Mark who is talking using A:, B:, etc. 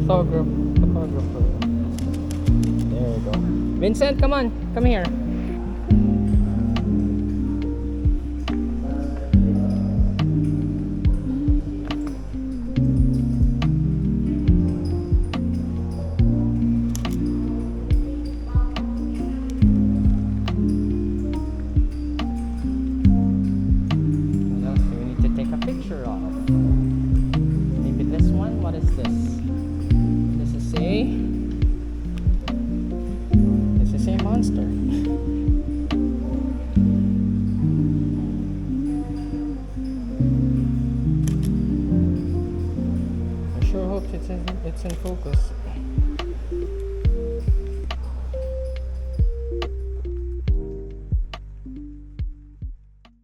A: photographer. There you go. Vincent, come on. Come here. What else do we need to take a picture of? Maybe this one? What is this? This is a monster.